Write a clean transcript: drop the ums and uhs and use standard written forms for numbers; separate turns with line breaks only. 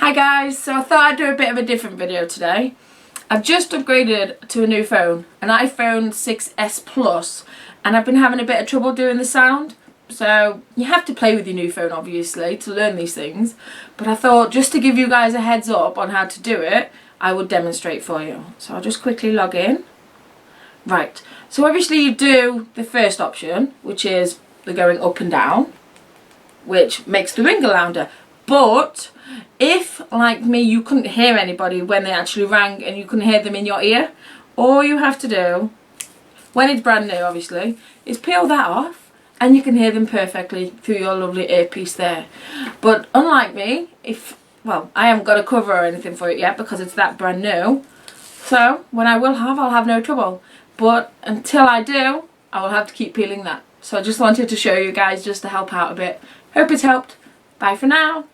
Hi guys, so I thought I'd do a bit of a different video today. I've just upgraded to a new phone, an iPhone 6s Plus, and I've been having a bit of trouble doing the sound. So you have to play with your new phone obviously to learn these things, but I thought just to give you guys a heads up on how to do it, I would demonstrate for you. So I'll just quickly log in. Right, so obviously you do the first option, which is the going up and down, which makes the ringer louder. But if, like me, you couldn't hear anybody when they actually rang and you couldn't hear them in your ear, all you have to do, when it's brand new obviously, is peel that off and you can hear them perfectly through your lovely earpiece there. But unlike me, well, I haven't got a cover or anything for it yet because it's that brand new. So when I'll have no trouble. But until I do, I will have to keep peeling that. So I just wanted to show you guys just to help out a bit. Hope it's helped. Bye for now.